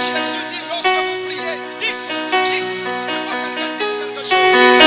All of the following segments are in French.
Jésus dit, lorsque vous priez, dites. Il faut que quelqu'un dise quelque chose.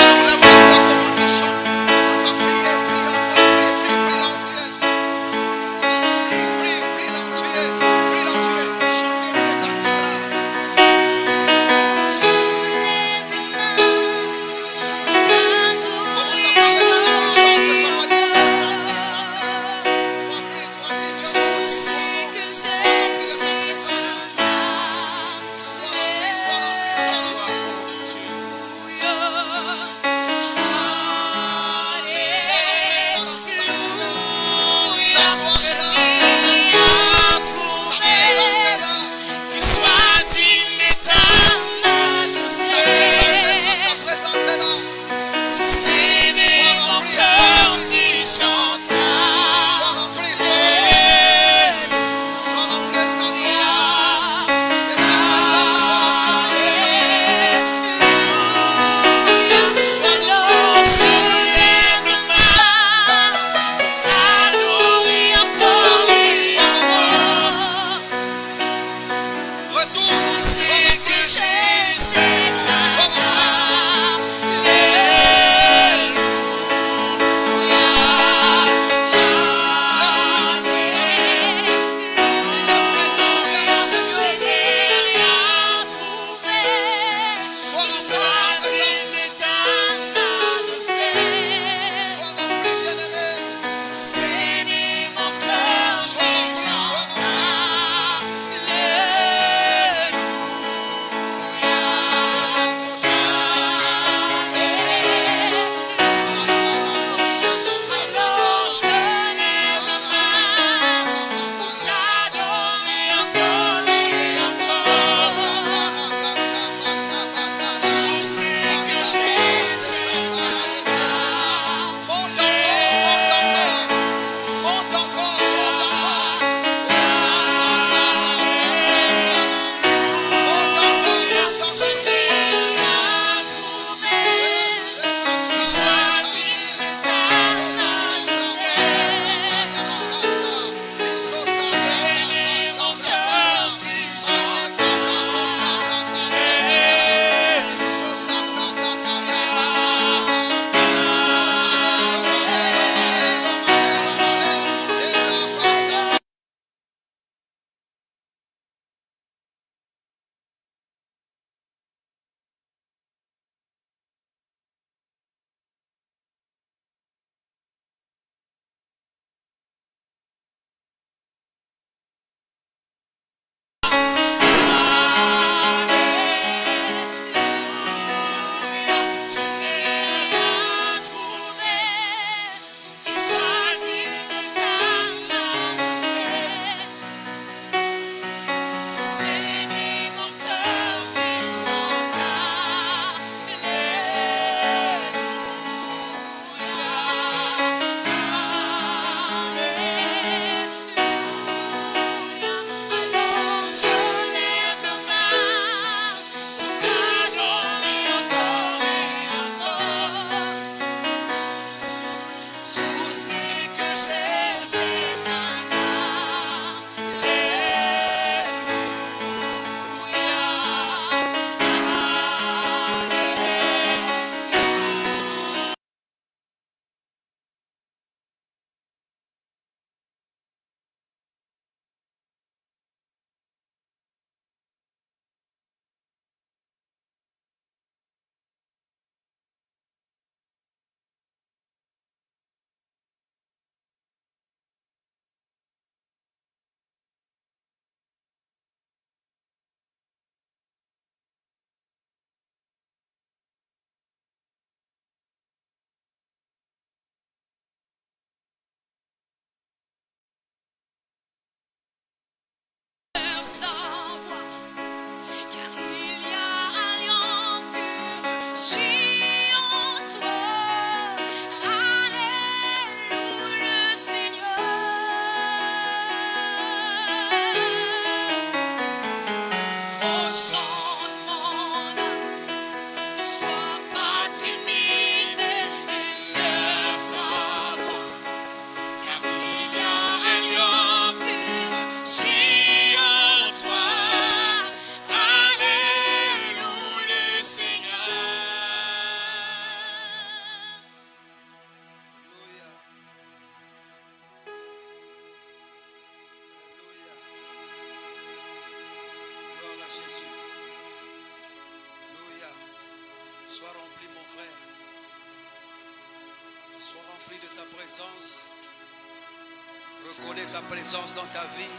Reconnais sa présence dans ta vie.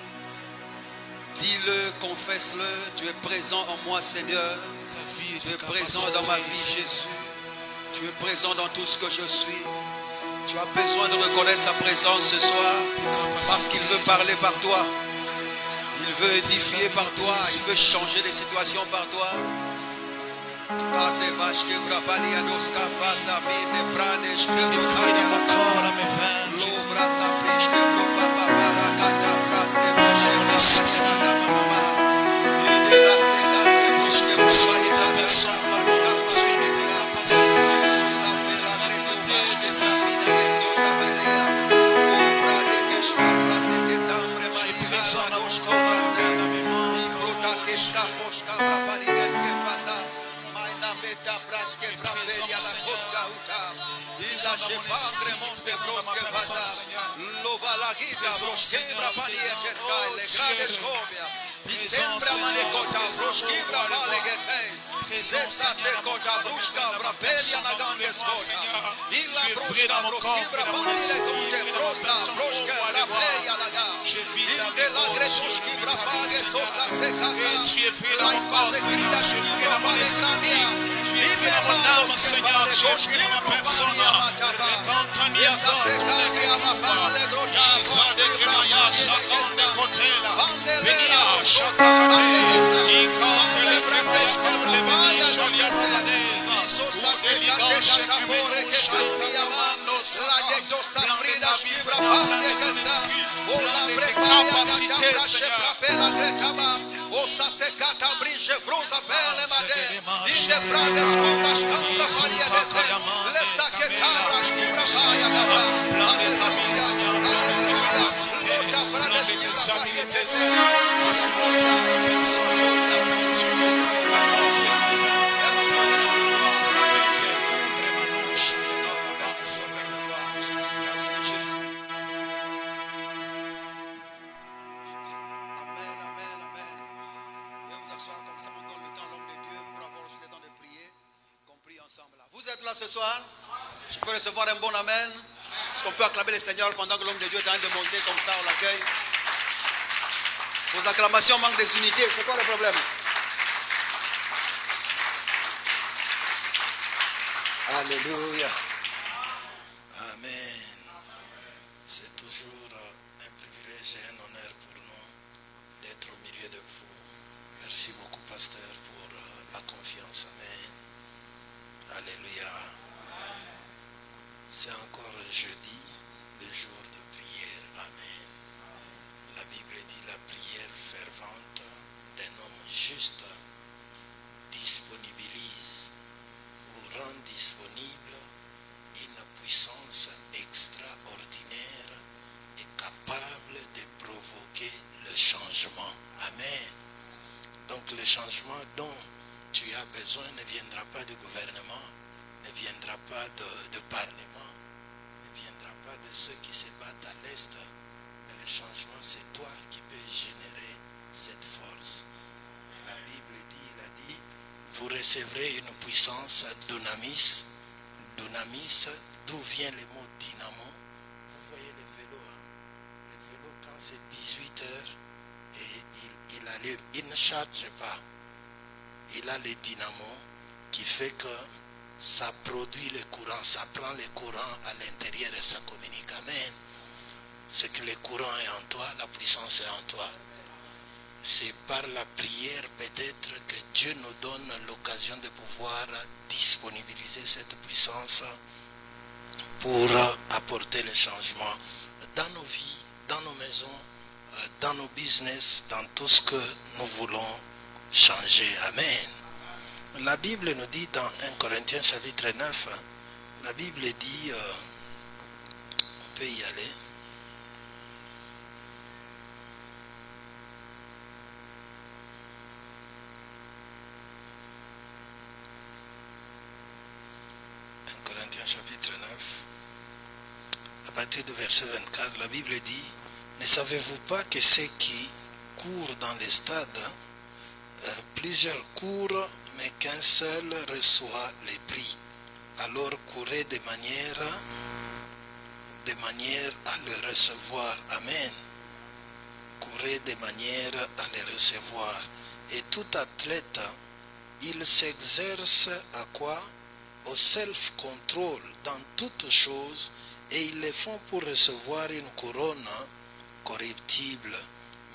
Dis-le, confesse-le. Tu es présent en moi, Seigneur. Tu es présent dans ma vie, Jésus. Tu es présent dans tout ce que je suis. Tu as besoin de reconnaître sa présence ce soir parce qu'il veut parler par toi. Il veut édifier par toi. Il veut changer les situations par toi. Pendant que l'homme de Dieu est en train de monter comme ça, on l'accueille. Vos acclamations manquent des unités. C'est quoi le problème? Alléluia. Amen. C'est toujours un privilège et un honneur pour nous d'être au milieu de vous. Merci beaucoup, pasteur, pour la confiance. Amen. Alléluia. C'est encore jeudi. Le jour de prière, amen. La Bible dit la prière fervente d'un homme juste disponibilise ou rend disponible une puissance extraordinaire et capable de provoquer le changement. Amen. Donc le changement dont tu as besoin ne viendra pas du gouvernement, ne viendra pas de parlement, de ceux qui se battent à l'est, mais le changement c'est toi qui peux générer cette force. La Bible dit, il a dit, vous recevrez une puissance dunamis. Dunamis, d'où vient le mot dynamo? Vous voyez le vélo, le vélo quand c'est 18 heures et il allume, il ne charge pas. Il a le dynamo qui fait que ça produit le courant, ça prend le courant à l'intérieur et ça communique. Amen. C'est que le courant est en toi, la puissance est en toi. c'est par la prière peut-être que Dieu nous donne l'occasion de pouvoir disponibiliser cette puissance pour apporter le changement dans nos vies, dans nos maisons, dans nos business, dans tout ce que nous voulons changer. Amen. La Bible nous dit dans 1 Corinthiens chapitre 9, la Bible dit, on peut y aller. Corinthiens chapitre 9, à partir du verset 24, la Bible dit, ne savez-vous pas que ceux qui courent dans les stades, plusieurs courent, mais qu'un seul reçoit les prix. Alors courez de manière à le recevoir. Amen. Courez de manière à le recevoir. Et tout athlète, il s'exerce à quoi? Au self-control dans toutes choses, et ils le font pour recevoir une couronne corruptible.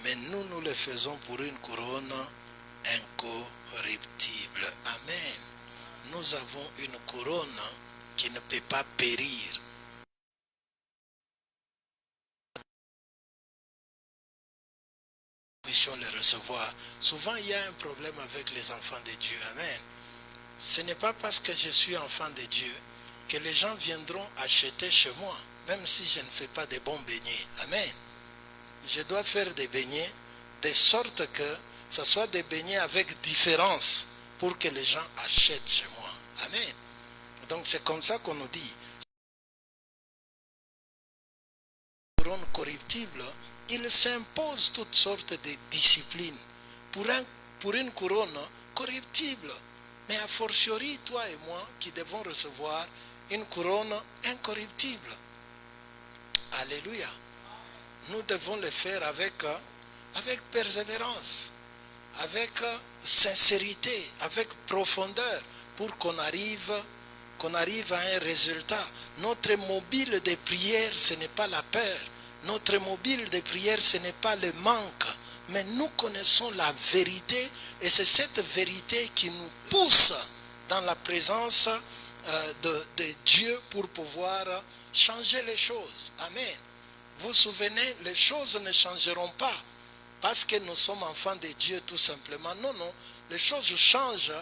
Mais nous le faisons pour une couronne incorruptible. Amen. Nous avons une couronne qui ne peut pas périr. Nous puissions le recevoir. Souvent, il y a un problème avec les enfants de Dieu. Amen. Ce n'est pas parce que je suis enfant de Dieu que les gens viendront acheter chez moi, même si je ne fais pas de bons beignets. Amen. Je dois faire des beignets de sorte que ce soit des beignets avec différence pour que les gens achètent chez moi. Amen. Donc c'est comme ça qu'on nous dit. Couronne corruptible, il s'impose toutes sortes de disciplines pour une couronne corruptible. Mais a fortiori, toi et moi, qui devons recevoir une couronne incorruptible. Alléluia. Nous devons le faire avec persévérance, avec sincérité, avec profondeur, pour qu'on arrive à un résultat. Notre mobile de prière, ce n'est pas la peur. Notre mobile de prière, ce n'est pas le manque. Mais nous connaissons la vérité, et c'est cette vérité qui nous pousse dans la présence de Dieu pour pouvoir changer les choses. Amen. Vous vous souvenez, les choses ne changeront pas parce que nous sommes enfants de Dieu tout simplement. Non, non, les choses changent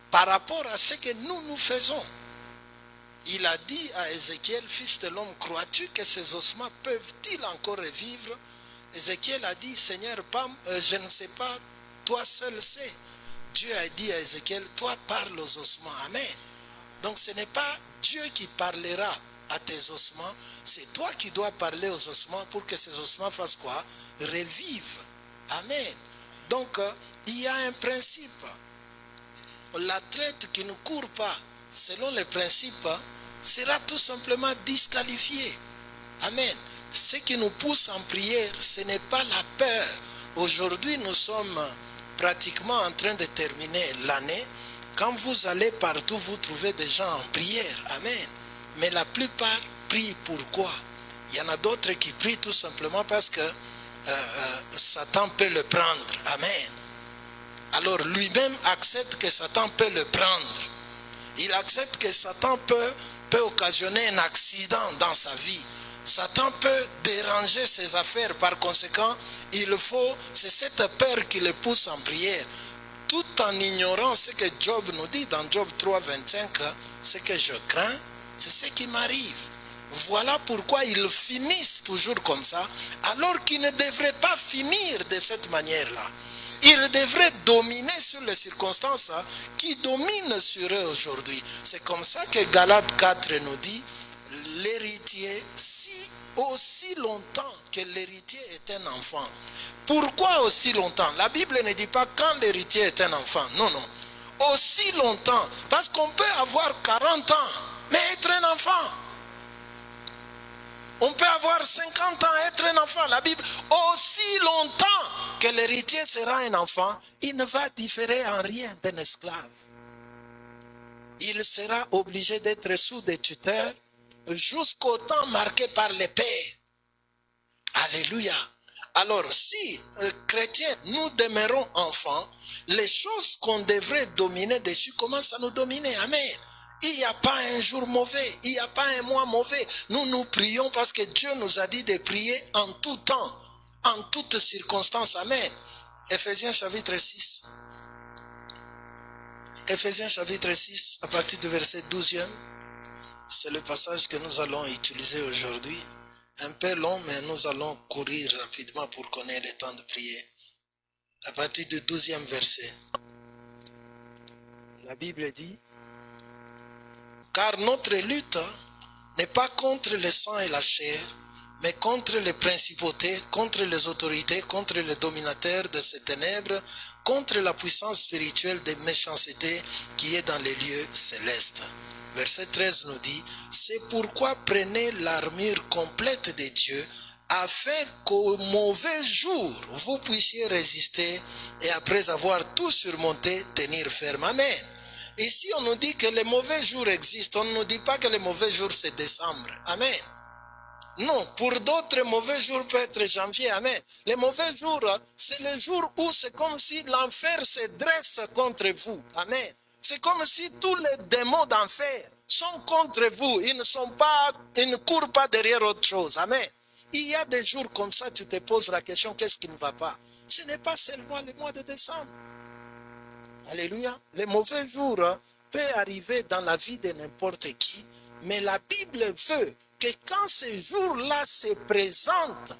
par rapport à ce que nous faisons. Il a dit à Ézéchiel, fils de l'homme, crois-tu que ces ossements peuvent-ils encore revivre? Ézéchiel a dit, Seigneur, je ne sais pas, toi seul sais. Dieu a dit à Ézéchiel, toi parle aux ossements. Amen. Donc ce n'est pas Dieu qui parlera à tes ossements, c'est toi qui dois parler aux ossements pour que ces ossements fassent quoi? Revivent. Amen. Donc il y a un principe. L'athlète qui ne court pas selon les principes sera tout simplement disqualifié. Amen. Ce qui nous pousse en prière, ce n'est pas la peur. Aujourd'hui, nous sommes pratiquement en train de terminer l'année. Quand vous allez partout, vous trouvez des gens en prière. Amen. Mais la plupart prient pourquoi? Il y en a d'autres qui prient tout simplement parce que Satan peut le prendre. Amen. Alors lui-même accepte que Satan peut le prendre. Il accepte que Satan peut occasionner un accident dans sa vie. Satan peut déranger ses affaires. Par conséquent, c'est cette peur qui le pousse en prière. Tout en ignorant ce que Job nous dit dans Job 3, 25, ce que je crains, c'est ce qui m'arrive. Voilà pourquoi ils finissent toujours comme ça, alors qu'ils ne devraient pas finir de cette manière-là. Ils devraient dominer sur les circonstances qui dominent sur eux aujourd'hui. C'est comme ça que Galates 4 nous dit, l'héritier, aussi longtemps que l'héritier est un enfant. Pourquoi aussi longtemps? La Bible ne dit pas quand l'héritier est un enfant. Non, non. Aussi longtemps. Parce qu'on peut avoir 40 ans, mais être un enfant. On peut avoir 50 ans, être un enfant. La Bible, aussi longtemps que l'héritier sera un enfant, il ne va différer en rien d'un esclave. Il sera obligé d'être sous des tuteurs jusqu'au temps marqué par les pères. Alléluia. Alors, si, chrétiens, nous demeurons enfants, les choses qu'on devrait dominer dessus commencent à nous dominer. Amen. Il n'y a pas un jour mauvais, il n'y a pas un mois mauvais. Nous prions parce que Dieu nous a dit de prier en tout temps, en toutes circonstances. Amen. Ephésiens chapitre 6. Ephésiens chapitre 6, à partir du verset 12e. C'est le passage que nous allons utiliser aujourd'hui. Un peu long, mais nous allons courir rapidement pour qu'on ait le temps de prier. À partir du 12e verset. La Bible dit: car notre lutte n'est pas contre le sang et la chair, mais contre les principautés, contre les autorités, contre les dominateurs de ces ténèbres, contre la puissance spirituelle des méchancetés qui est dans les lieux célestes. Verset 13 nous dit: c'est pourquoi prenez l'armure complète de Dieu, afin qu'au mauvais jour, vous puissiez résister et après avoir tout surmonté, tenir ferme. Amen. Ici, on nous dit que les mauvais jours existent. On ne nous dit pas que les mauvais jours, c'est décembre. Amen. Non, pour d'autres, mauvais jours peut être janvier. Amen. Les mauvais jours, c'est le jour où c'est comme si l'enfer se dresse contre vous. Amen. C'est comme si tous les démons d'enfer sont contre vous. Ils ne courent pas derrière autre chose. Amen. Il y a des jours comme ça, tu te poses la question, qu'est-ce qui ne va pas? Ce n'est pas seulement le mois de décembre. Alléluia. Les mauvais jours peuvent arriver dans la vie de n'importe qui, mais la Bible veut que quand ces jours-là se présentent,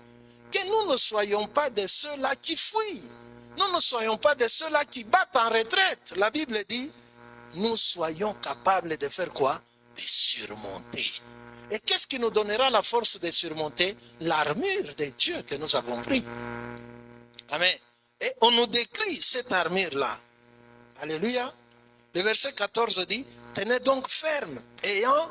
que nous ne soyons pas de ceux-là qui fuient. Nous ne soyons pas de ceux-là qui battent en retraite. La Bible dit, nous soyons capables de faire quoi? De surmonter. Et qu'est-ce qui nous donnera la force de surmonter? L'armure de Dieu que nous avons pris. Amen. Et on nous décrit cette armure-là. Alléluia. Le verset 14 dit: tenez donc ferme, ayant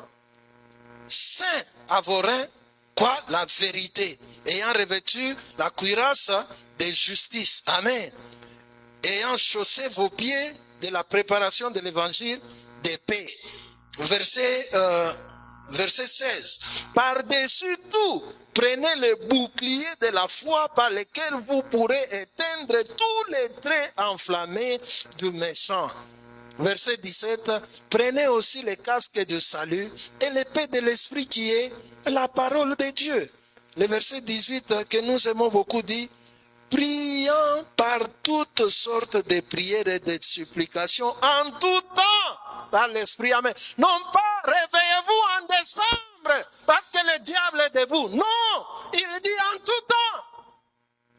saint à vos reins, quoi? La vérité. Ayant revêtu la cuirasse de justice. Amen. Ayant chaussé vos pieds de la préparation de l'évangile de paix. Verset 16. Par-dessus tout, prenez le bouclier de la foi par lequel vous pourrez éteindre tous les traits enflammés du méchant. Verset 17. Prenez aussi le casque du salut et l'épée de l'esprit qui est la parole de Dieu. Le verset 18 que nous aimons beaucoup dit: priant par toutes sortes de prières et de supplications en tout temps par l'esprit. Amen. Non pas réveillez-vous en décembre parce que le diable est debout. Non, il dit en tout temps.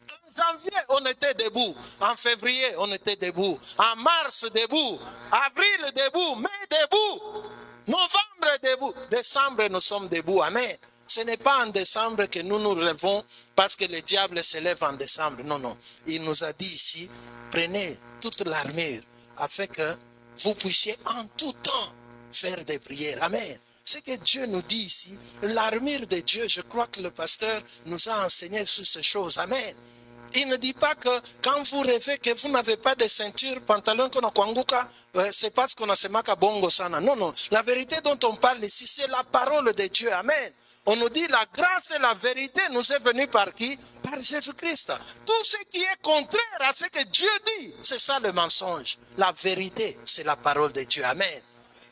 En janvier, on était debout. En février, on était debout. En mars, debout. Avril, debout. Mai, debout. Novembre, debout. Décembre, nous sommes debout. Amen. Ce n'est pas en décembre que nous nous levons parce que le diable se lève en décembre. Non, non. Il nous a dit ici, prenez toute l'armure afin que vous puissiez en tout temps faire des prières. Amen. Ce que Dieu nous dit ici, l'armure de Dieu, je crois que le pasteur nous a enseigné sur ces choses. Amen. Il ne dit pas que quand vous rêvez que vous n'avez pas de ceinture, pantalon, c'est parce qu'on a ce maka bongo sana. Non, non. La vérité dont on parle ici, c'est la parole de Dieu. Amen. On nous dit la grâce et la vérité nous est venue par qui? Par Jésus-Christ. Tout ce qui est contraire à ce que Dieu dit, c'est ça le mensonge. La vérité, c'est la parole de Dieu. Amen.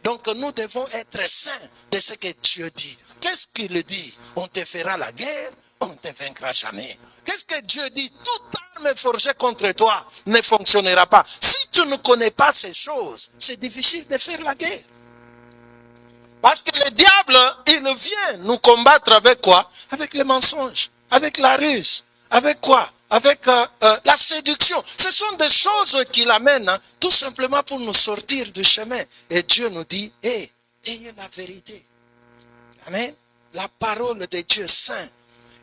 Donc nous devons être saints de ce que Dieu dit. Qu'est-ce qu'il dit? On te fera la guerre, on ne te vaincra jamais. Qu'est-ce que Dieu dit? Toute arme forgée contre toi ne fonctionnera pas. Si tu ne connais pas ces choses, c'est difficile de faire la guerre. Parce que le diable, il vient nous combattre avec quoi? Avec les mensonges, avec la ruse, avec quoi? Avec la séduction. Ce sont des choses qui l'amènent tout simplement pour nous sortir du chemin. Et Dieu nous dit, ayez la vérité. Amen. La parole de Dieu saint.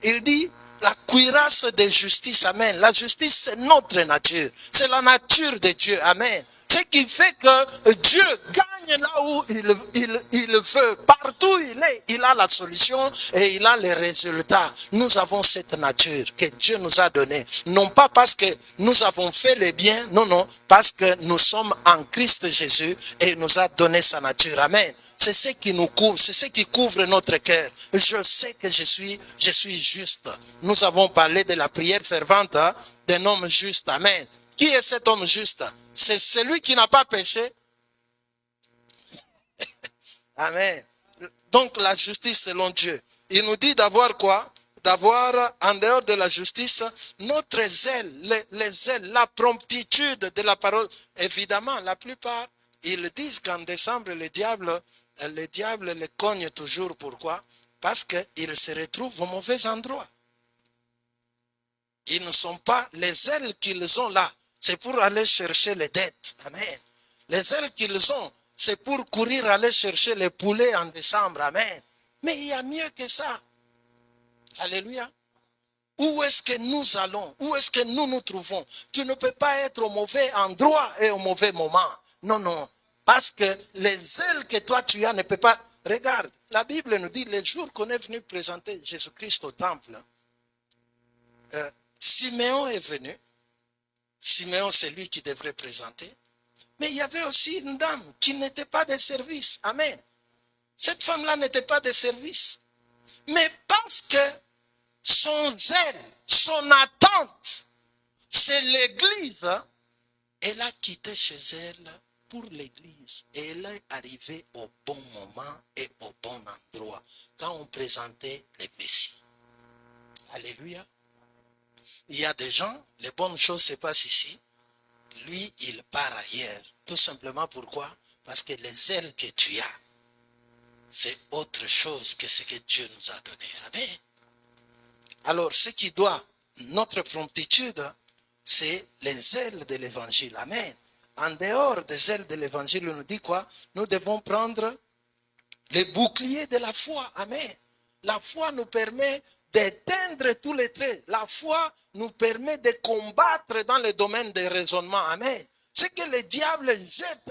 Il dit, la cuirasse de justice. Amen. La justice, c'est notre nature. C'est la nature de Dieu. Amen. Ce Ce qui fait que Dieu gagne là où il veut. Partout où il est, il a la solution et il a les résultats. Nous avons cette nature que Dieu nous a donnée. Non pas parce que nous avons fait le bien, non, non, parce que nous sommes en Christ Jésus et il nous a donné sa nature. Amen. C'est ce qui nous couvre, c'est ce qui couvre notre cœur. Je sais que je suis juste. Nous avons parlé de la prière fervente d'un homme juste. Amen. Qui est cet homme juste? C'est celui qui n'a pas péché. Amen. Donc la justice selon Dieu. Il nous dit d'avoir quoi? D'avoir en dehors de la justice notre zèle, les zèles, la promptitude de la parole. Évidemment, la plupart, ils disent qu'en décembre, le diable les cogne toujours. Pourquoi? Parce qu'ils se retrouvent au mauvais endroit. Ils ne sont pas les ailes qu'ils ont là. C'est pour aller chercher les dettes. Amen. Les ailes qu'ils ont, c'est pour courir aller chercher les poulets en décembre. Amen. Mais il y a mieux que ça. Alléluia. Où est-ce que nous allons? Où est-ce que nous nous trouvons? Tu ne peux pas être au mauvais endroit et au mauvais moment. Non, non. Parce que les ailes que toi tu as ne peuvent pas... Regarde, la Bible nous dit, le jour qu'on est venu présenter Jésus-Christ au temple, Siméon est venu. Siméon, c'est lui qui devrait présenter. Mais il y avait aussi une dame qui n'était pas de service. Amen. Cette femme-là n'était pas de service. Mais parce que son zèle, son attente, c'est l'église, elle a quitté chez elle pour l'église. Et elle est arrivée au bon moment et au bon endroit quand on présentait le Messie. Alléluia. Il y a des gens, les bonnes choses se passent ici. Lui, il part ailleurs. Tout simplement pourquoi? Parce que les ailes que tu as, c'est autre chose que ce que Dieu nous a donné. Amen. Alors, ce qui doit, notre promptitude, c'est les ailes de l'évangile. Amen. En dehors des ailes de l'évangile, on nous dit quoi? Nous devons prendre les boucliers de la foi. Amen. La foi nous permet d'éteindre tous les traits. La foi nous permet de combattre dans le domaine des raisonnements. Amen. Ce que le diable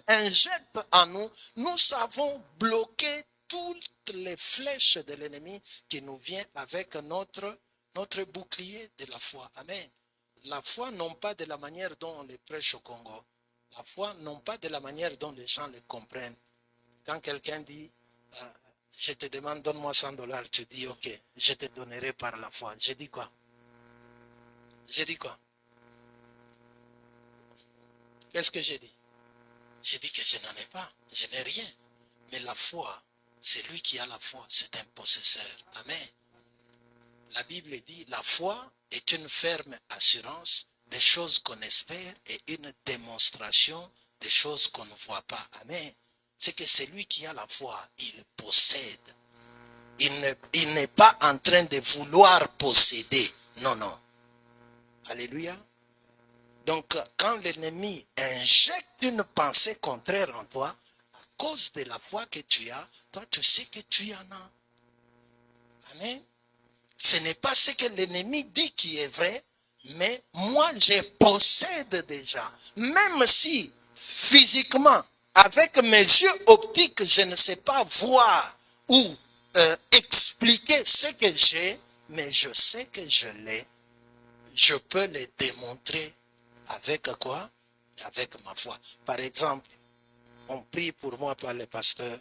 injecte en nous, nous savons bloquer toutes les flèches de l'ennemi qui nous viennent avec notre bouclier de la foi. Amen. La foi, non pas de la manière dont on les prêche au Congo. La foi, non pas de la manière dont les gens le comprennent. Quand quelqu'un dit, je te demande, donne-moi $100, tu dis, ok, je te donnerai par la foi. J'ai dit quoi? J'ai dit quoi? Qu'est-ce que j'ai dit? J'ai dit que je n'en ai pas, je n'ai rien. Mais la foi, c'est lui qui a la foi, c'est un possesseur. Amen. La Bible dit, la foi est une ferme assurance des choses qu'on espère et une démonstration des choses qu'on ne voit pas. Amen. C'est que celui qui a la foi, il possède. Il n'est pas en train de vouloir posséder. Non, non. Alléluia. Donc, quand l'ennemi injecte une pensée contraire en toi, à cause de la foi que tu as, toi, tu sais que tu en as. Amen. Ce n'est pas ce que l'ennemi dit qui est vrai, mais moi, je possède déjà. Même si, physiquement, avec mes yeux optiques, je ne sais pas voir ou expliquer ce que j'ai, mais je sais que je l'ai. Je peux le démontrer avec quoi? Avec ma foi. Par exemple, on prie pour moi par le pasteur.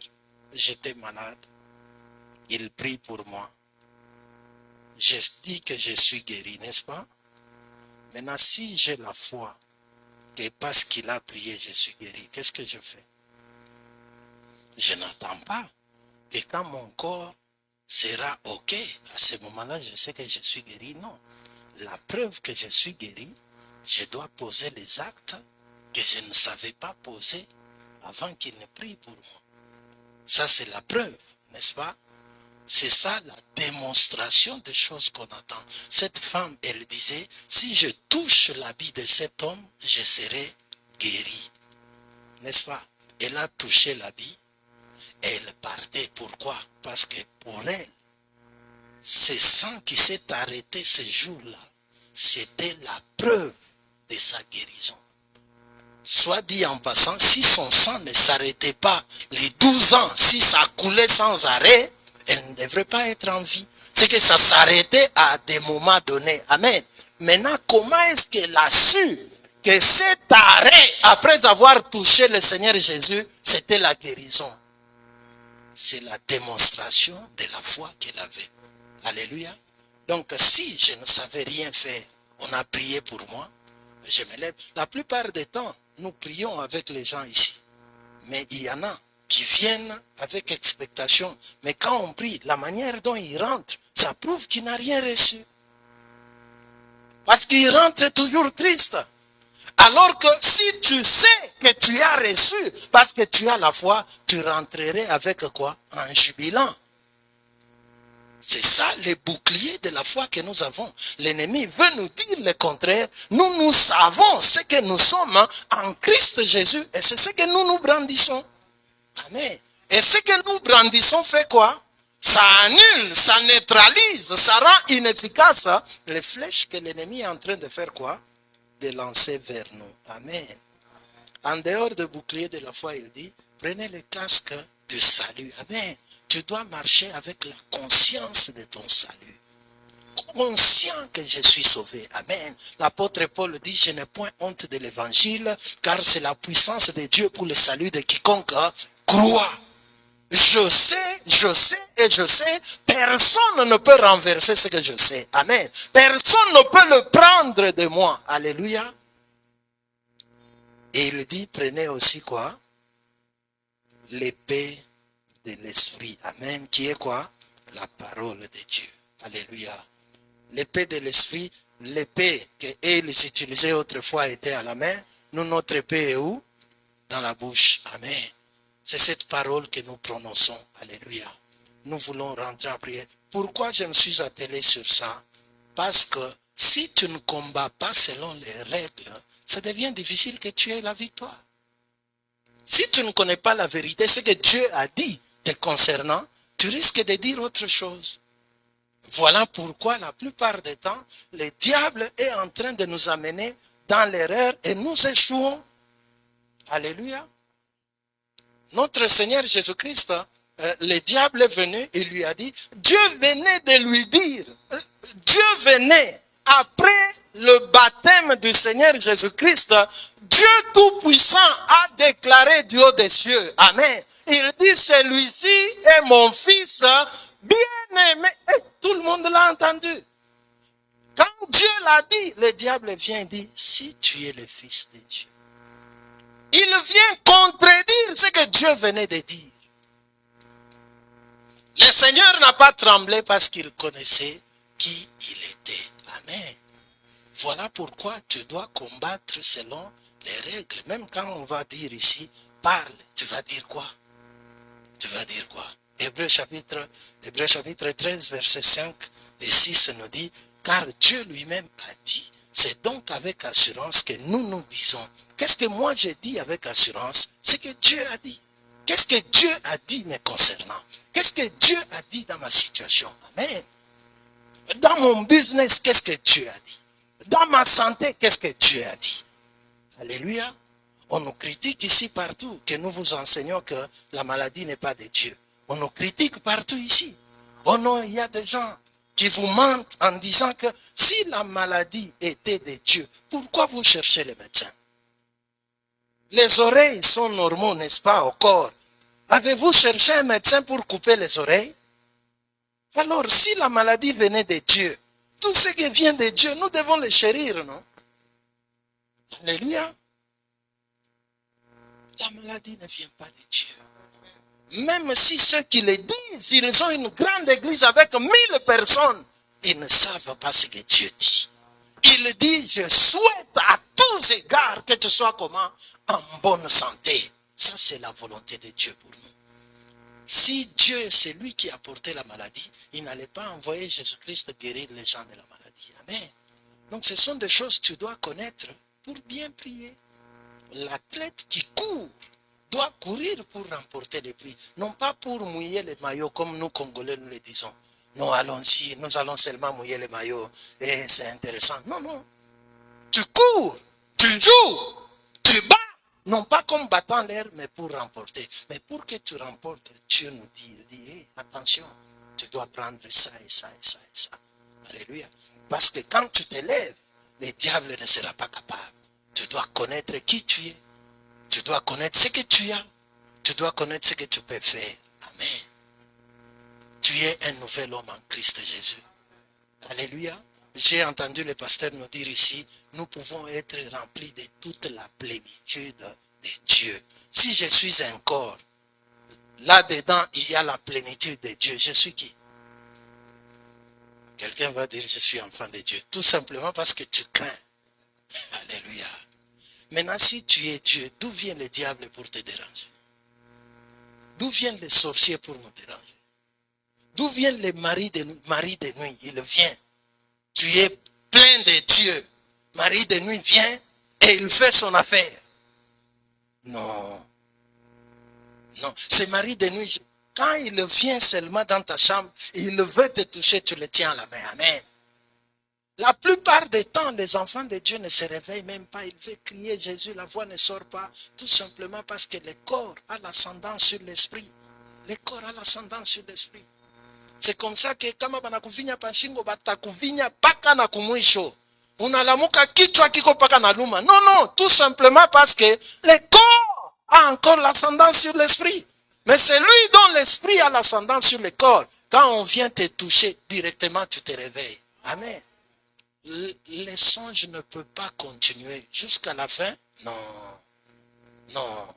J'étais malade. Il prie pour moi. Je dis que je suis guéri, n'est-ce pas? Maintenant, si j'ai la foi que parce qu'il a prié, je suis guéri, qu'est-ce que je fais? Je n'attends pas que quand mon corps sera OK, à ce moment-là, je sais que je suis guéri. Non. La preuve que je suis guéri, je dois poser les actes que je ne savais pas poser avant qu'il ne prie pour moi. Ça, c'est la preuve, n'est-ce pas? C'est ça la démonstration des choses qu'on attend. Cette femme, elle disait, si je touche l'habit de cet homme, je serai guéri. N'est-ce pas? Elle a touché l'habit et elle partait. Pourquoi? Parce que pour elle, ce sang qui s'est arrêté ce jour-là, c'était la preuve de sa guérison. soit dit en passant, si son sang ne s'arrêtait pas les 12 ans, si ça coulait sans arrêt, elle ne devrait pas être en vie. C'est que ça s'arrêtait à des moments donnés. Amen. Maintenant, comment est-ce qu'elle a su que cet arrêt, après avoir touché le Seigneur Jésus, c'était la guérison? C'est la démonstration de la foi qu'elle avait. Alléluia. Donc, si je ne savais rien faire, on a prié pour moi, je me lève. La plupart des temps, nous prions avec les gens ici. Mais il y en a qui viennent avec expectation. Mais quand on prie, la manière dont ils rentrent, ça prouve qu'il n'a rien reçu. Parce qu'il rentre toujours triste. Alors que si tu sais que tu as reçu, parce que tu as la foi, tu rentrerais avec quoi? En jubilant. C'est ça le bouclier de la foi que nous avons. L'ennemi veut nous dire le contraire. Nous savons ce que nous sommes en Christ Jésus. Et c'est ce que nous brandissons. Amen. Et ce que nous brandissons fait quoi? Ça annule, ça neutralise, ça rend inefficace les flèches que l'ennemi est en train de faire quoi? De lancer vers nous. Amen. En dehors du bouclier de la foi, il dit, prenez le casque du salut. Amen. Tu dois marcher avec la conscience de ton salut. Conscient que je suis sauvé. Amen. L'apôtre Paul dit, je n'ai point honte de l'évangile, car c'est la puissance de Dieu pour le salut de quiconque croit. Je sais, personne ne peut renverser ce que je sais. Amen. Personne ne peut le prendre de moi. Alléluia. Et il dit, prenez aussi quoi? L'épée de l'esprit. Amen. Qui est quoi? La parole de Dieu. Alléluia. L'épée de l'esprit, l'épée qu'ils utilisaient autrefois était à la main. Nous, notre épée est où? Dans la bouche. Amen. C'est cette parole que nous prononçons. Alléluia. Nous voulons rentrer en prière. Pourquoi je me suis attelé sur ça? Parce que si tu ne combats pas selon les règles, ça devient difficile que tu aies la victoire. Si tu ne connais pas la vérité, ce que Dieu a dit te concernant, tu risques de dire autre chose. Voilà pourquoi la plupart des temps, le diable est en train de nous amener dans l'erreur et nous échouons. Alléluia. Notre Seigneur Jésus-Christ, le diable est venu et lui a dit, Dieu venait de lui dire, Dieu venait, après le baptême du Seigneur Jésus-Christ, Dieu Tout-Puissant a déclaré du haut des cieux. Amen. Il dit, celui-ci est mon fils bien-aimé. Et tout le monde l'a entendu. Quand Dieu l'a dit, le diable vient et dit, si tu es le fils de Dieu. Il vient contredire ce que Dieu venait de dire. Le Seigneur n'a pas tremblé parce qu'il connaissait qui il était. Amen. Voilà pourquoi tu dois combattre selon les règles. Même quand on va dire ici, parle, tu vas dire quoi? Tu vas dire quoi? Hébreux chapitre 13, verset 5 et 6 nous dit, car Dieu lui-même a dit, c'est donc avec assurance que nous disons. Qu'est-ce que moi j'ai dit avec assurance? C'est que Dieu a dit. Qu'est-ce que Dieu a dit me concernant? Qu'est-ce que Dieu a dit dans ma situation? Amen. Dans mon business, qu'est-ce que Dieu a dit? Dans ma santé, qu'est-ce que Dieu a dit? Alléluia. On nous critique ici partout, que nous vous enseignons que la maladie n'est pas de Dieu. On nous critique partout ici. Oh non, il y a des gens qui vous mentent en disant que si la maladie était de Dieu, pourquoi vous cherchez les médecins? Les oreilles sont normaux, n'est-ce pas, au corps? Avez-vous cherché un médecin pour couper les oreilles? Alors, si la maladie venait de Dieu, tout ce qui vient de Dieu, nous devons le chérir, non? Alléluia. La maladie ne vient pas de Dieu. Même si ceux qui le disent, ils ont une grande église avec 1000 personnes, ils ne savent pas ce que Dieu dit. Il dit, je souhaite à tous égards que tu sois comment? En bonne santé. Ça, c'est la volonté de Dieu pour nous. Si Dieu, c'est lui qui a porté la maladie, il n'allait pas envoyer Jésus-Christ guérir les gens de la maladie. Amen. Donc, ce sont des choses que tu dois connaître pour bien prier. L'athlète qui court doit courir pour remporter le prix. Non pas pour mouiller les maillots comme nous, Congolais, nous le disons. Non, allons-y, nous allons seulement mouiller les maillots. Et c'est intéressant. Non, non. Tu cours, tu joues, tu bats Non pas comme battant l'air, mais pour remporter. Mais pour que tu remportes, Dieu nous dit, hey, attention, tu dois prendre ça et ça et ça et ça. Alléluia. Parce que quand tu t'élèves, le diable ne sera pas capable. Tu dois connaître qui tu es. Tu dois connaître ce que tu as. Tu dois connaître ce que tu peux faire. Amen. Tu es un nouvel homme en Christ Jésus. Alléluia. J'ai entendu le pasteur nous dire ici, nous pouvons être remplis de toute la plénitude de Dieu. Si je suis un corps, là-dedans, il y a la plénitude de Dieu. Je suis qui? Quelqu'un va dire, je suis enfant de Dieu. Tout simplement parce que tu crains. Alléluia. Maintenant, si tu es Dieu, d'où vient le diable pour te déranger? D'où viennent les sorciers pour nous déranger? D'où viennent les maris de nuit? Il vient. Tu es plein de Dieu. Mari de nuit vient et il fait son affaire. Non. Non. Ce mari de nuit, quand il vient seulement dans ta chambre, il veut te toucher, tu le tiens à la main. Amen. La plupart des temps, les enfants de Dieu ne se réveillent même pas. Ils veulent crier Jésus, la voix ne sort pas. Tout simplement parce que le corps a l'ascendant sur l'esprit. Le corps a l'ascendant sur l'esprit. C'est comme ça que kama banakuvinya pashingo batakuvinya paka na kumwisho. Unalamuka kichwa kiko paka na luma. Non, non, tout simplement parce que le corps a encore l'ascendant sur l'esprit. Mais c'est lui dont l'esprit a l'ascendant sur le corps. Quand on vient te toucher, directement tu te réveilles. Amen. Le songe ne peut pas continuer jusqu'à la fin. Non. Non.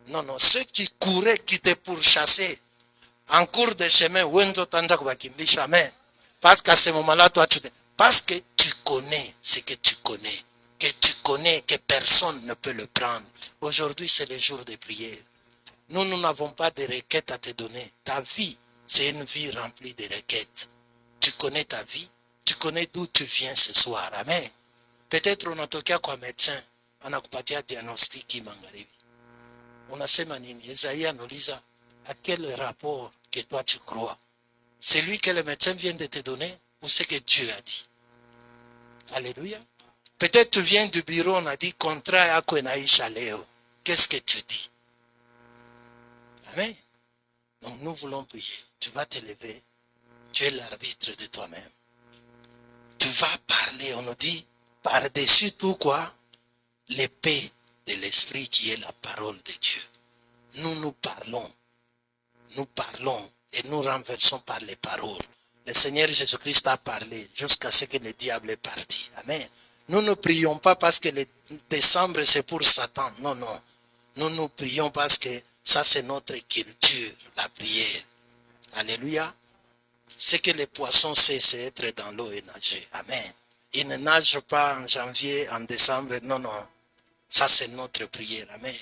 Non, non. Ceux qui couraient, qui te pourchassaient, en cours de chemin, amen. Parce qu'à ce moment-là, toi, parce que tu connais ce que tu connais que personne ne peut le prendre. Aujourd'hui, c'est le jour de prière. Nous n'avons pas de requêtes à te donner. Ta vie, c'est une vie remplie de requêtes. Tu connais ta vie, tu connais d'où tu viens ce soir. Amen. Peut-être unatokea kwa médecin, anakupatia diagnostic magharibi. Unasema nini? Esaïe anauliza, à quel rapport que toi tu crois? C'est lui que le médecin vient de te donner ou c'est que Dieu a dit? Alléluia. Peut-être tu viens du bureau, on a dit contrat à Kwenaïcha Léo. Qu'est-ce que tu dis? Amen. Donc nous voulons prier. Tu vas te lever. Tu es l'arbitre de toi-même. Tu vas parler, on nous dit, par-dessus tout quoi? L'épée de l'esprit qui est la parole de Dieu. Nous parlons et nous renversons par les paroles. Le Seigneur Jésus-Christ a parlé jusqu'à ce que le diable est parti. Amen. Nous ne prions pas parce que le décembre c'est pour Satan. Non, non. Nous prions parce que ça c'est notre culture, la prière. Alléluia. Ce que les poissons savent, c'est être dans l'eau et nager. Amen. Ils ne nagent pas en janvier, en décembre. Non, non. Ça c'est notre prière. Amen.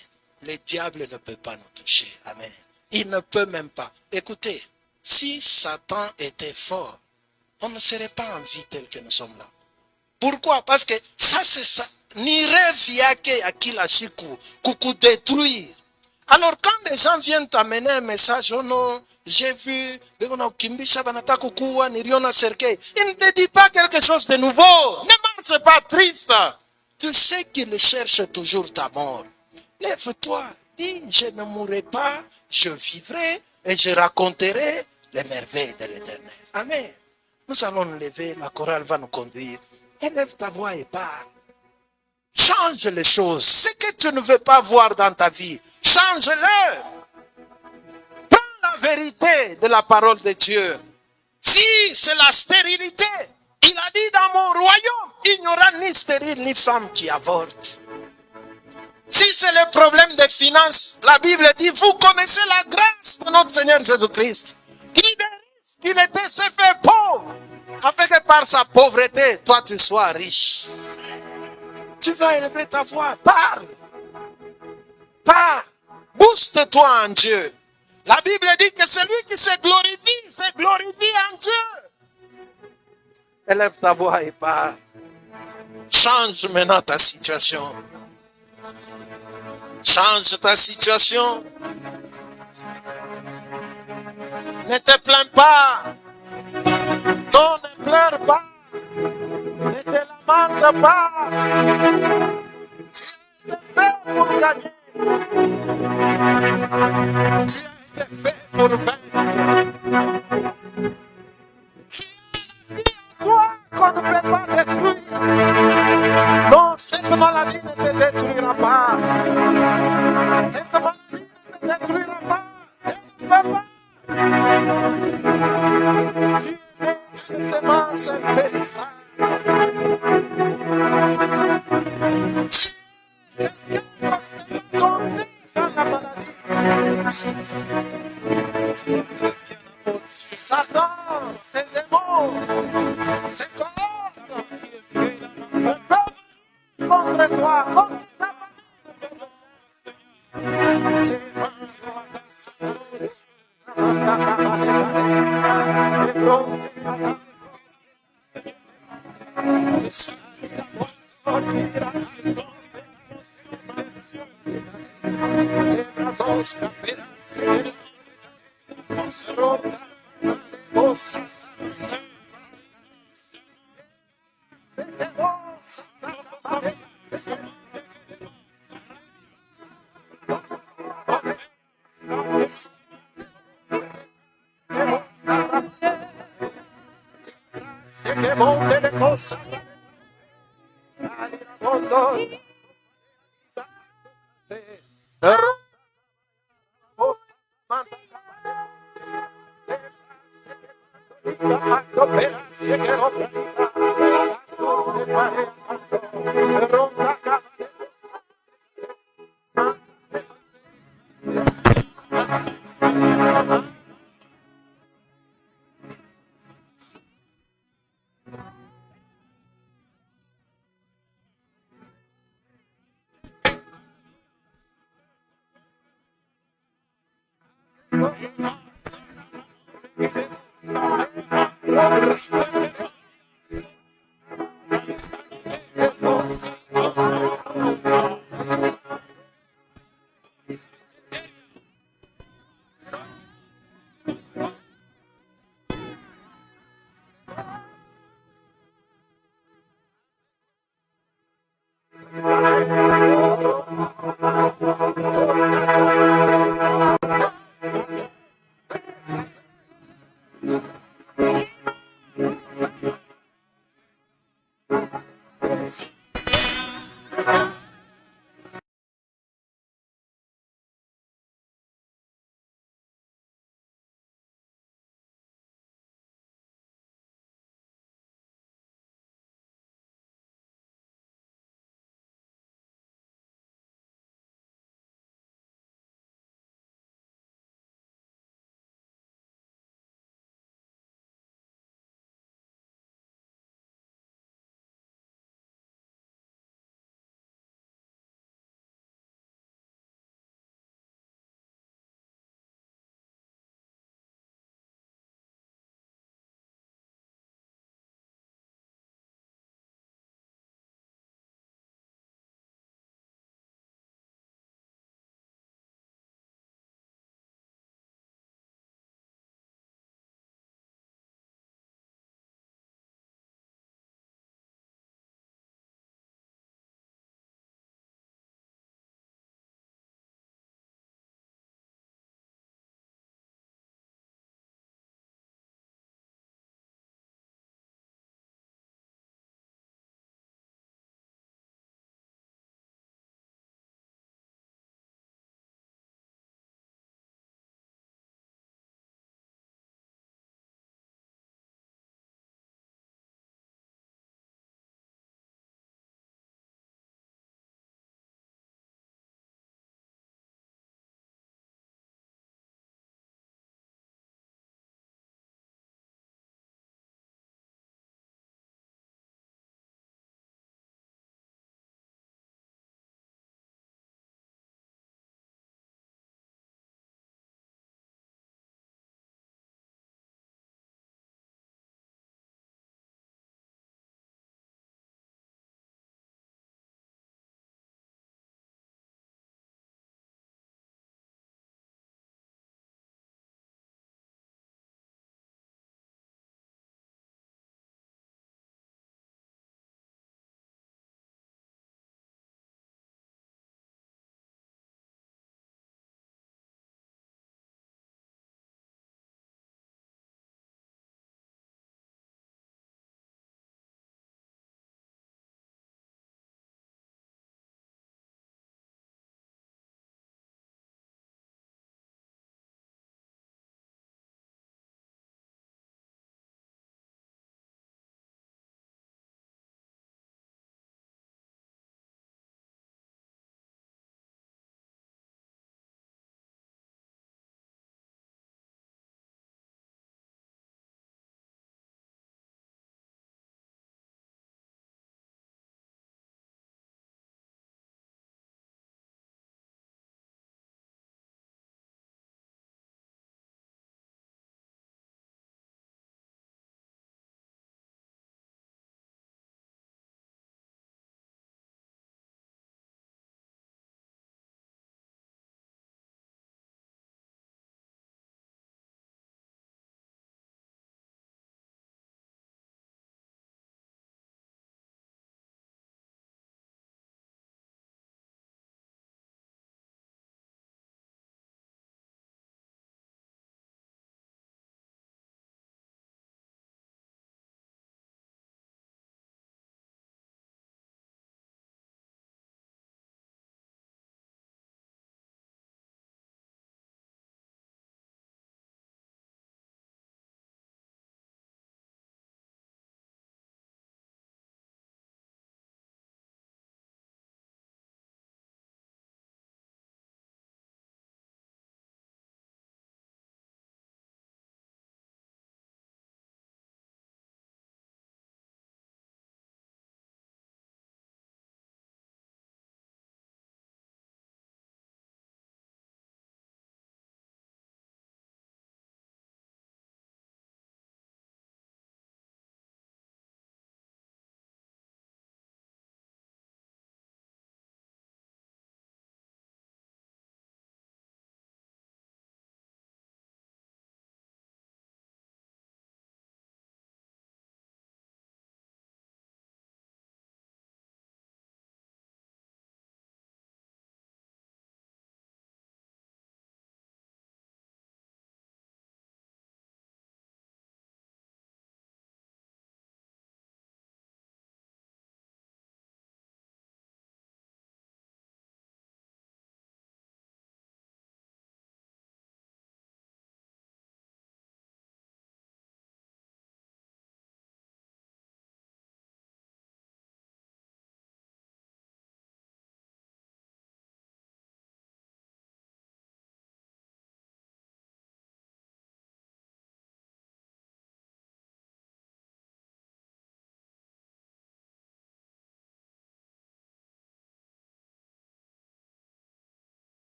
Le diable ne peut pas nous toucher. Amen. Il ne peut même pas. Écoutez, si Satan était fort, on ne serait pas en vie tel que nous sommes là. Pourquoi? Parce que ça c'est ça. Ni rêve yake akila siku kuku détruire. Alors quand les gens viennent t'amener un message, oh non, j'ai vu, il ne te dit pas quelque chose de nouveau. Ne marche pas triste. Tu sais qu'il cherche toujours ta mort. Lève-toi, dis, je ne mourrai pas, je vivrai et je raconterai les merveilles de l'Éternel. Amen. Nous allons nous lever, la chorale va nous conduire. Élève ta voix et parle. Change les choses. Ce que tu ne veux pas voir dans ta vie, change-le. Prends la vérité de la parole de Dieu. Si c'est la stérilité, il a dit dans mon royaume, il n'y aura ni stérile ni femme qui avorte. Si c'est le problème des finances, la Bible dit, vous connaissez la grâce de notre Seigneur Jésus-Christ, qui qu'il était s'est fait pauvre, afin que par sa pauvreté, toi tu sois riche. Tu vas élever ta voix, parle. Parle. Booste-toi en Dieu. La Bible dit que celui qui se glorifie en Dieu. Élève ta voix et parle. Change maintenant ta situation. Change ta situation. Ne te plains pas. Non, ne pleure pas. Ne te lamente pas. Dieu te fait pour Toi qu'on ne peut pas détruire. Non, cette maladie ne te détruira pas. Cette maladie ne te détruira pas. Elle ne peut pas. Tu es une semence impérissable. Quelqu'un va se raconter dans la maladie. Satan, ses démons, ses cohortes ne peuvent contre toi, contre ta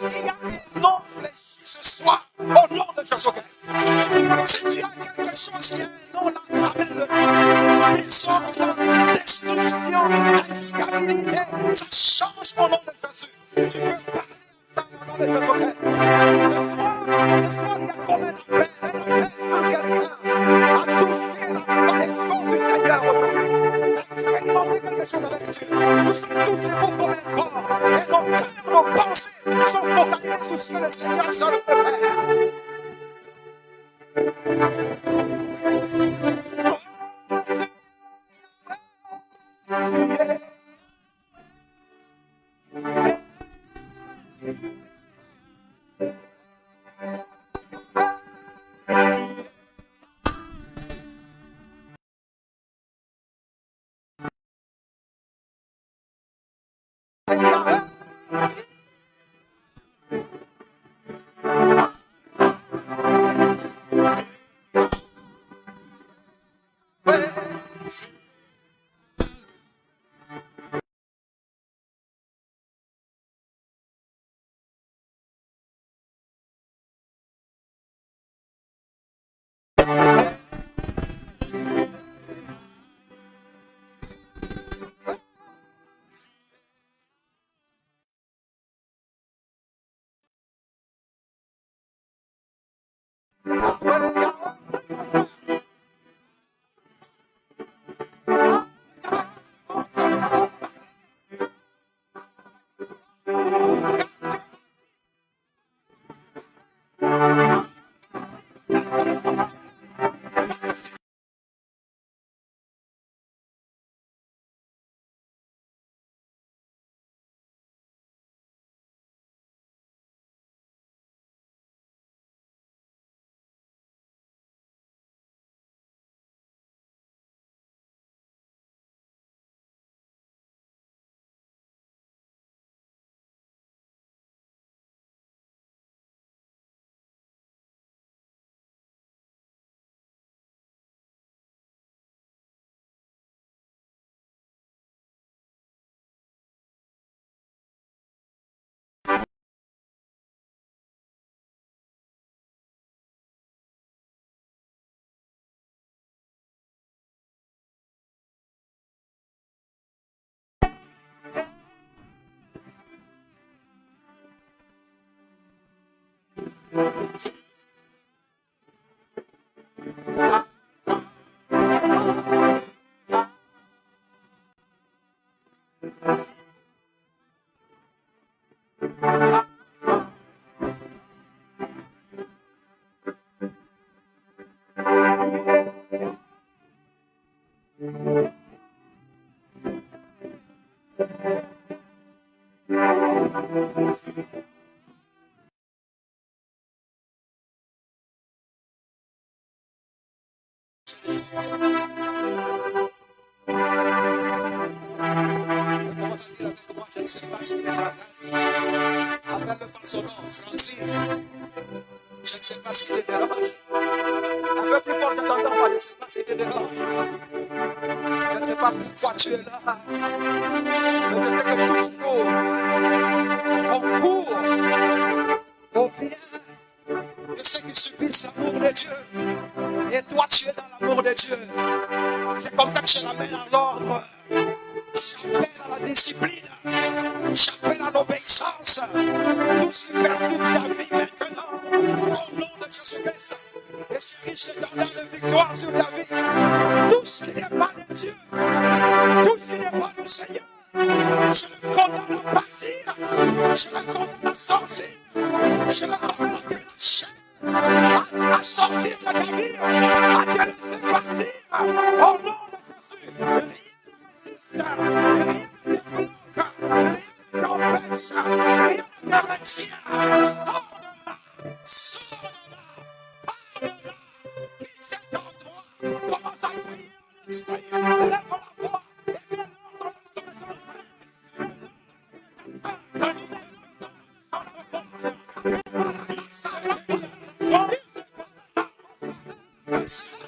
qui a un nom fléchi ce soir, au nom de Jésus-Christ. Si tu as quelque chose qui a un nom là, amène-le. Désordre, destruction, instabilité, ça change au nom de Jésus. Tu peux parler à ça au nom de Jésus-Christ. Ce soir, il y a comme un appel à quelqu'un à toucher dans les corps du Seigneur aujourd'hui. Expérimenter quelque chose avec Dieu. Nous sommes tous debout comme un corps. Et nos cœurs, nos pensées sont focalisés sur ce que le Seigneur seul peut faire. Commence à dire avec moi, je ne sais pas s'il est dans la grâce. Appelle-le par son nom, Francine. Je ne sais pas s'il est dérange. Un peu plus fort, je t'entends pas, je ne sais pas s'il est dérange. Je ne sais pas pourquoi tu es là. Mais je sais que tout concourt au bien de ceux qui subissent l'amour de Dieu. Et toi, tu es dans l'amour de Dieu. C'est comme ça que je ramène à l'ordre. J'appelle à la discipline. J'appelle à l'obéissance. Tout ce qui perturbe ta vie maintenant, au nom de Jésus-Christ. Et chérisse l'étendard de victoire sur ta vie. Tout ce qui n'est pas de Dieu, tout ce qui n'est pas du Seigneur, je le condamne à partir. Je le condamne à sortir. Je le condamne à te lâcher. À sortir de ta vie, à te laisser partir. Au nom de Jésus. Rien ne résiste. Rien ne te bloque. Rien ne t'empêche. Rien ne te retient. Sors de là. Pars de là. Quitte cet endroit. Commence à prier en esprit. Lève la voix. Et mets l'ordre dans ton esprit.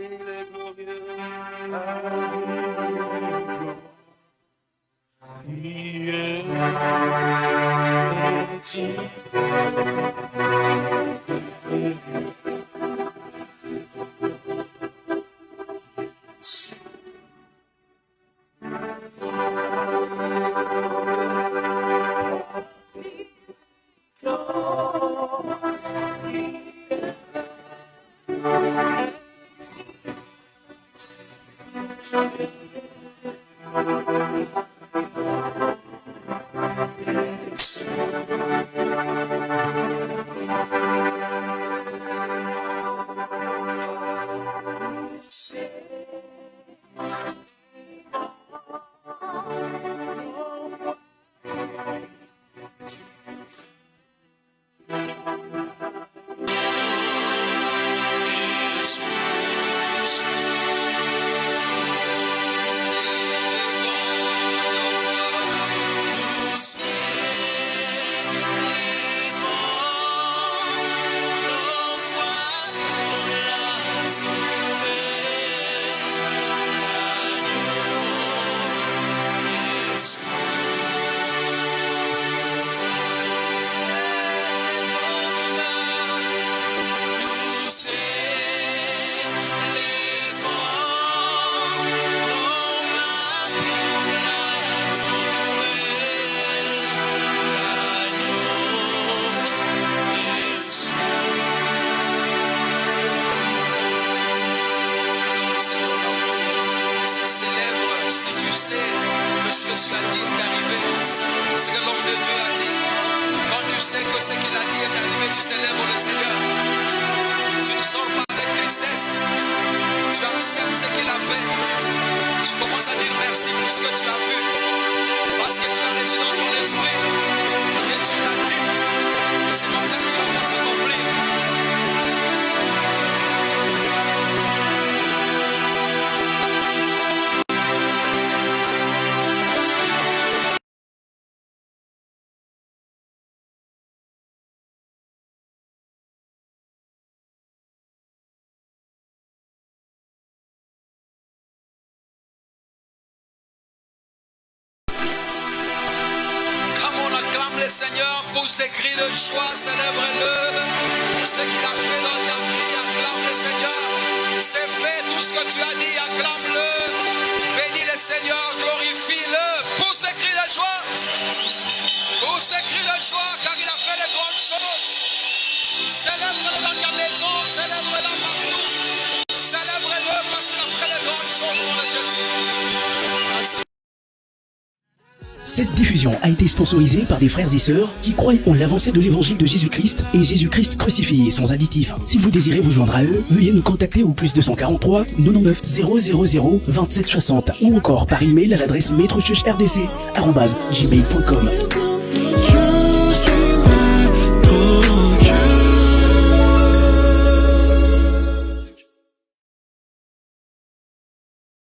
Il est glorieux. Seigneur, pousse des cris de joie, célèbre-le. Pour ce qu'il a fait dans ta vie, acclame le Seigneur. C'est fait tout ce que tu as dit, acclame-le. Bénis le Seigneur, glorifie-le. Pousse des cris de joie. Pousse des cris de joie, car il a fait de grandes choses. Célèbre-le dans ta maison, célèbre-le partout. Célèbre-le parce qu'il a fait de grandes choses au nom de Jésus. Merci. Cette diffusion a été sponsorisée par des frères et sœurs qui croient en l'avancée de l'évangile de Jésus-Christ et Jésus-Christ crucifié sans additif. Si vous désirez vous joindre à eux, veuillez nous contacter au +243 99 000 27 60 ou encore par email à l'adresse maîtrechurchrdc@gmail.com.